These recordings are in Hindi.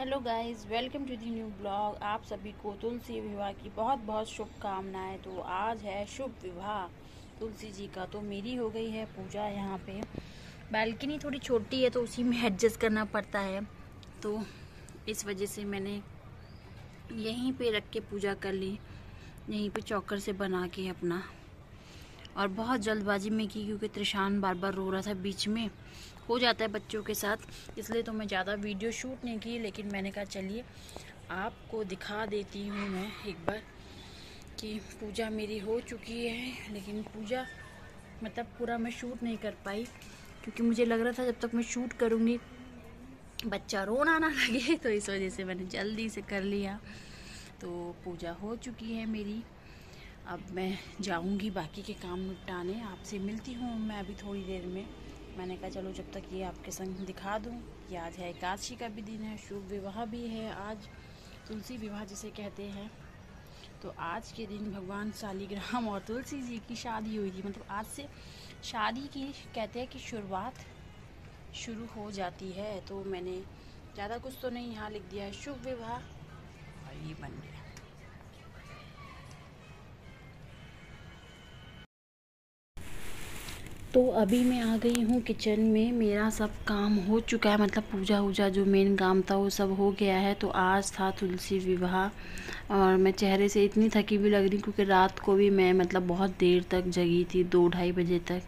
Hello guys, welcome to the new blog. आप सभी को तुलसी विवाह की बहुत बहुत शुभकामनाएं। तो आज है शुभ विवाह तुलसी जी का। तो मेरी हो गई है पूजा। यहाँ पे बालकनी थोड़ी छोटी है तो उसी में एडजस्ट करना पड़ता है, तो इस वजह से मैंने यहीं पे रख के पूजा कर ली, यहीं पे चौकर से बना के अपना। और बहुत जल्दबाजी में की क्योंकि त्रिशान बार बार रो रहा था, बीच में हो जाता है बच्चों के साथ, इसलिए तो मैं ज़्यादा वीडियो शूट नहीं की। लेकिन मैंने कहा चलिए आपको दिखा देती हूँ मैं एक बार कि पूजा मेरी हो चुकी है। लेकिन पूजा मतलब पूरा मैं शूट नहीं कर पाई क्योंकि मुझे लग रहा था जब तक मैं शूट करूँगी बच्चा रोना ना लगे, तो इस वजह से मैंने जल्दी से कर लिया। तो पूजा हो चुकी है मेरी। अब मैं जाऊंगी बाकी के काम निपटाने। आपसे मिलती हूँ मैं अभी थोड़ी देर में। मैंने कहा चलो जब तक ये आपके संग दिखा दूँ कि आज है एकादशी का भी दिन है, शुभ विवाह भी है आज, तुलसी विवाह जिसे कहते हैं। तो आज के दिन भगवान शालिग्राम और तुलसी जी की शादी हुई थी। मतलब आज से शादी की कहते हैं कि शुरुआत शुरू हो जाती है। तो मैंने ज़्यादा कुछ तो नहीं यहाँ लिख दिया है, शुभ विवाह, और ये बन गया। तो अभी मैं आ गई हूँ किचन में। मेरा सब काम हो चुका है, मतलब पूजा वूजा जो मेन काम था वो सब हो गया है। तो आज था तुलसी विवाह और मैं चेहरे से इतनी थकी हुई लग रही क्योंकि रात को भी मैं मतलब बहुत देर तक जगी थी, 2-2:30 बजे तक।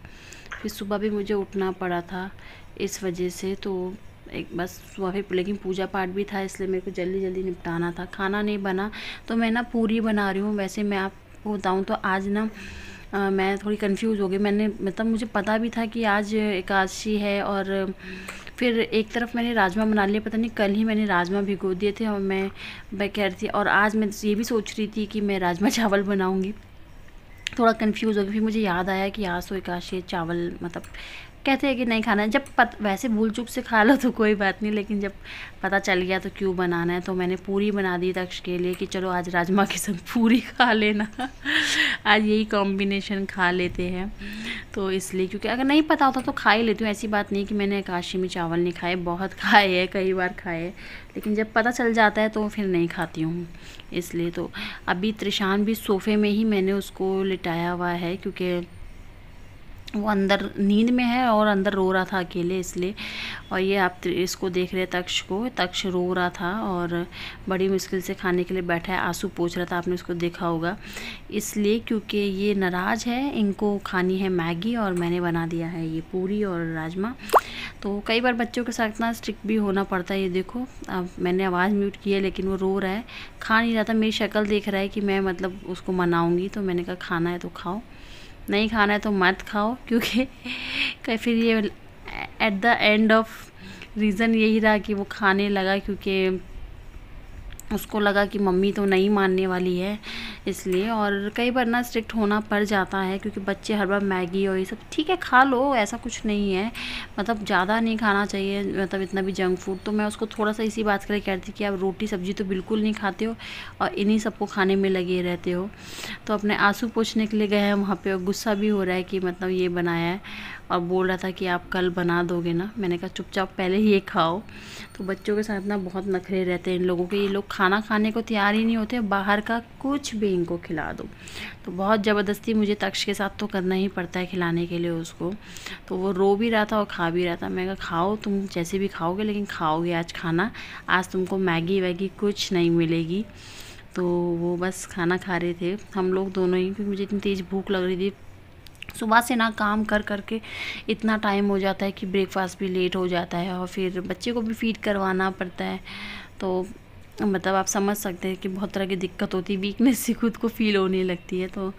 फिर सुबह भी मुझे उठना पड़ा था इस वजह से। तो एक बस सुबह फिर, लेकिन पूजा पाठ भी था इसलिए मेरे को जल्दी जल्दी निपटाना था। खाना नहीं बना तो मैं ना पूरी बना रही हूँ। वैसे मैं आपको बताऊँ तो आज ना मैं थोड़ी कंफ्यूज हो गई। मैंने मतलब मुझे पता भी था कि आज एकादशी है, और फिर एक तरफ मैंने राजमा बना लिए। पता नहीं कल ही मैंने राजमा भिगो दिए थे और मैं कह रही थी, और आज मैं ये भी सोच रही थी कि मैं राजमा चावल बनाऊंगी। थोड़ा कंफ्यूज हो गई। फिर मुझे याद आया कि आज तो एकादशी, चावल मतलब कहते हैं कि नहीं खाना है। जब वैसे भूल चूक से खा लो तो कोई बात नहीं, लेकिन जब पता चल गया तो क्यों बनाना है। तो मैंने पूरी बना दी तक्ष के लिए कि चलो आज राजमा के संग पूरी खा लेना आज यही कॉम्बिनेशन खा लेते हैं। तो इसलिए, क्योंकि अगर नहीं पता होता तो खा ही लेती हूँ। ऐसी बात नहीं कि मैंने एकादशी में चावल नहीं खाए, बहुत खाए हैं, कई बार खाए हैं, लेकिन जब पता चल जाता है तो फिर नहीं खाती हूँ इसलिए। तो अभी त्रिशान भी सोफ़े में ही मैंने उसको लिटाया हुआ है क्योंकि वो अंदर नींद में है और अंदर रो रहा था अकेले, इसलिए। और ये आप इसको देख रहे हैं तक्ष को, तक्ष रो रहा था और बड़ी मुश्किल से खाने के लिए बैठा है। आंसू पोंछ रहा था, आपने उसको देखा होगा, इसलिए क्योंकि ये नाराज़ है। इनको खानी है मैगी और मैंने बना दिया है ये पूरी और राजमा। तो कई बार बच्चों के साथ ना स्ट्रिक्ट भी होना पड़ता है। ये देखो, अब मैंने आवाज़ म्यूट की है लेकिन वो रो रहा है, खा नहीं रहा था। मेरी शक्ल देख रहा है कि मैं मतलब उसको मनाऊँगी, तो मैंने कहा खाना है तो खाओ, नहीं खाना है तो मत खाओ। क्योंकि फिर ये at the end of reason यही रहा कि वो खाने लगा, क्योंकि उसको लगा कि मम्मी तो नहीं मानने वाली है, इसलिए। और कई बार ना स्ट्रिक्ट होना पड़ जाता है क्योंकि बच्चे हर बार मैगी और ये सब, ठीक है खा लो, ऐसा कुछ नहीं है, मतलब ज़्यादा नहीं खाना चाहिए, मतलब इतना भी जंक फूड। तो मैं उसको थोड़ा सा इसी बात कर कहती कि आप रोटी सब्जी तो बिल्कुल नहीं खाते हो और इन्हीं सबको खाने में लगे रहते हो। तो अपने आंसू पोंछने के लिए गए हैं वहाँ पर, और गुस्सा भी हो रहा है कि मतलब ये बनाया है, और बोल रहा था कि आप कल बना दोगे ना। मैंने कहा चुपचाप पहले ये खाओ। तो बच्चों के साथ ना बहुत नखरे रहते हैं इन लोगों के। ये लोग खाना खाने को तैयार ही नहीं होते, बाहर का कुछ भी इनको खिला दो। तो बहुत ज़बरदस्ती मुझे तक्ष के साथ तो करना ही पड़ता है खिलाने के लिए उसको। तो वो रो भी रहा था और खा भी रहा था। मैं कहा खाओ, तुम जैसे भी खाओगे लेकिन खाओगे आज खाना, आज तुमको मैगी वैगी कुछ नहीं मिलेगी। तो वो बस खाना खा रहे थे हम लोग दोनों ही, क्योंकि मुझे इतनी तेज़ भूख लग रही थी। सुबह से ना काम कर के इतना टाइम हो जाता है कि ब्रेकफास्ट भी लेट हो जाता है और फिर बच्चे को भी फीड करवाना पड़ता है। तो मतलब आप समझ सकते हैं कि बहुत तरह की दिक्कत होती है, वीकनेस से खुद को फील होने लगती है। तो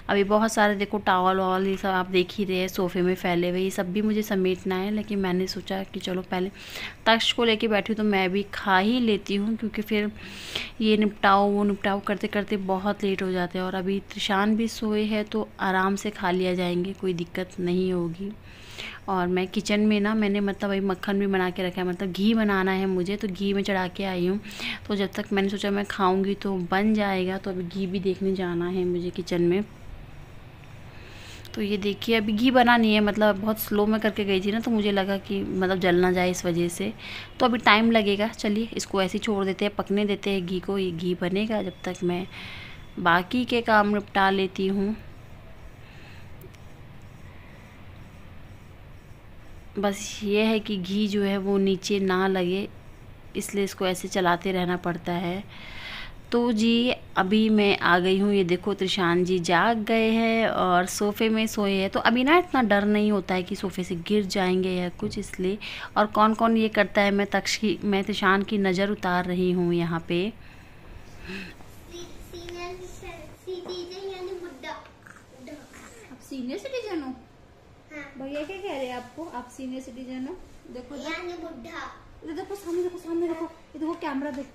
अभी बहुत सारे देखो टावल वावल ये सब आप देख ही रहे हैं सोफ़े में फैले हुए, ये सब भी मुझे समेटना है। लेकिन मैंने सोचा कि चलो पहले तक्ष को लेके बैठी हूँ तो मैं भी खा ही लेती हूँ, क्योंकि फिर ये निपटाओ वो निपटाओ करते करते बहुत लेट हो जाते हैं। और अभी त्रिशान भी सोए हैं तो आराम से खा लिया जाएंगे, कोई दिक्कत नहीं होगी। और मैं किचन में ना मैंने मतलब अभी मक्खन भी बना के रखा है, मतलब घी बनाना है मुझे, तो घी में चढ़ा के आई हूँ। तो जब तक मैंने सोचा मैं खाऊंगी तो बन जाएगा, तो अभी घी भी देखने जाना है मुझे किचन में। तो ये देखिए अभी घी बना नहीं है, मतलब बहुत स्लो में करके गई थी ना, तो मुझे लगा कि मतलब जल ना जाए इस वजह से। तो अभी टाइम लगेगा, चलिए इसको ऐसे ही छोड़ देते हैं, पकने देते हैं घी को। ये घी बनेगा जब तक मैं बाकी के काम निपटा लेती हूँ। बस ये है कि घी जो है वो नीचे ना लगे, इसलिए इसको ऐसे चलाते रहना पड़ता है। तो जी अभी मैं आ गई हूँ। ये देखो त्रिशान जी जाग गए हैं और सोफ़े में सोए हैं। तो अभी ना इतना डर नहीं होता है कि सोफ़े से गिर जाएंगे या कुछ, इसलिए। और कौन कौन ये करता है, मैं त्रिशान की नज़र उतार रही हूँ यहाँ पे। आप सीनियर सिटीजन हो? भैया क्या कह रहे हैं आपको? आप सीनियर सिटीजन हो? देखो यानी बुढ़ा। देखो सामने, देखो सामने, देखो ये देखो कैमरा देख।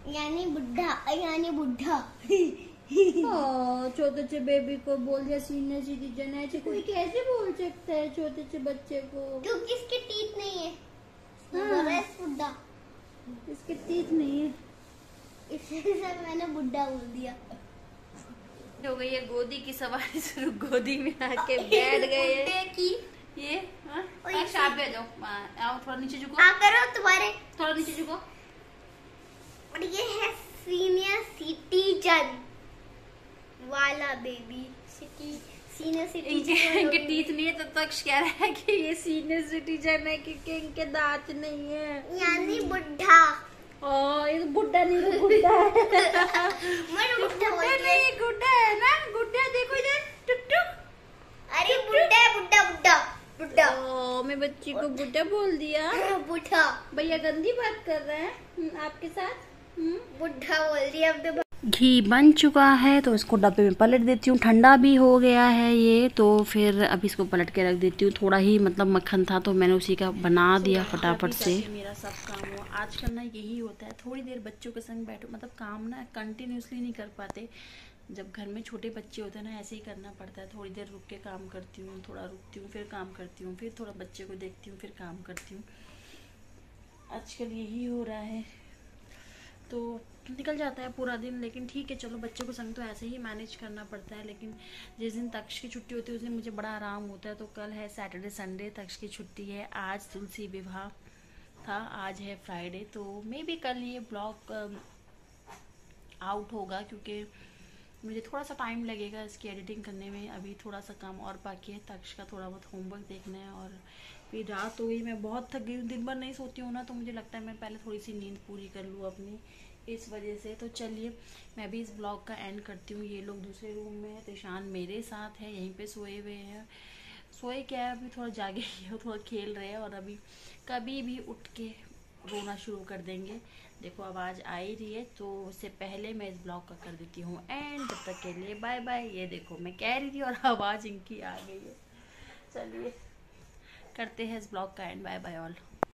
यानी बुढ़ा, यानी बुढ़ा। छोटे से बेबी को बोल दिया सीनियर सिटीजन है। कोई कैसे बोल सकता है छोटे से बच्चे को? क्योंकि इसके टीथ नहीं है। बुढ़ा, इसके टीथ नहीं है, इसलिए मैंने बुढ़ा बोल दिया। हो गई है गोदी की सवारी शुरू, गोदी में आके बैठ गए की ये। आओ थोड़ा नीचे झुको, करो तुम्हारे, थोड़ा नीचे झुको। और ये है सीनियर सिटीजन वाला बेबी। सीनियर सिटीजन इनके टीथ नहीं है, तो तक्ष कह रहा है कि ये सीनियर सिटीजन है क्योंकि इनके दांत नहीं है, यानी बुढ़ा। ये तो बुढ़ा नहीं, तो बुढ़ा है। बुढ़ा नहीं, गुड्डा है ना, गुड्डा। देखो इधर टुक। अरे बुढ़ा है, बुढ़ा बुढ़ा बुढ़ा। मैं बच्ची को बुढ़ा बोल दिया। बुढ़ा भैया गंदी बात कर रहे हैं आपके साथ। बुढ़ा बोल दिया। अब घी बन चुका है तो इसको डब्बे में पलट देती हूँ। ठंडा भी हो गया है ये, तो फिर अभी इसको पलट के रख देती हूँ। थोड़ा ही मतलब मक्खन था तो मैंने उसी का बना दिया फटाफट से। मेरा सब काम हुआ। आजकल ना यही होता है, थोड़ी देर बच्चों के संग बैठो, मतलब काम ना कंटिन्यूसली नहीं कर पाते। जब घर में छोटे बच्चे होते हैं ना, ऐसे ही करना पड़ता है। थोड़ी देर रुक के काम करती हूँ, थोड़ा रुकती हूँ, फिर काम करती हूँ, फिर थोड़ा बच्चे को देखती हूँ, फिर काम करती हूँ। आजकल यही हो रहा है, तो निकल जाता है पूरा दिन। लेकिन ठीक है, चलो बच्चों को संग तो ऐसे ही मैनेज करना पड़ता है। लेकिन जिस दिन तक्ष की छुट्टी होती है उस दिन मुझे बड़ा आराम होता है। तो कल है सैटरडे संडे, तक्ष की छुट्टी है। आज तुलसी विवाह था, आज है फ्राइडे, तो मे बी कल ये ब्लॉग आउट होगा, क्योंकि मुझे थोड़ा सा टाइम लगेगा इसकी एडिटिंग करने में। अभी थोड़ा सा काम और बाकी है, तक्ष का थोड़ा बहुत होमवर्क देखना है। और फिर रात हो गई, मैं बहुत थक गई हूँ। दिन भर नहीं सोती हूँ ना, तो मुझे लगता है मैं पहले थोड़ी सी नींद पूरी कर लूँ अपनी, इस वजह से। तो चलिए मैं भी इस ब्लॉग का एंड करती हूँ। ये लोग दूसरे रूम में है, त्रिशान मेरे साथ है, यहीं पे सोए हुए हैं। सोए क्या है, अभी थोड़ा जागे हैं, थोड़ा खेल रहे हैं, और अभी कभी भी उठ के रोना शुरू कर देंगे। देखो आवाज़ आ ही रही है, तो उससे पहले मैं इस ब्लॉग का कर देती हूँ एंड। तब तक के लिए बाय बाय। ये देखो मैं कह रही थी और आवाज़ इनकी आ गई है। चलिए करते हैं इस ब्लॉग का एंड। Bye bye all.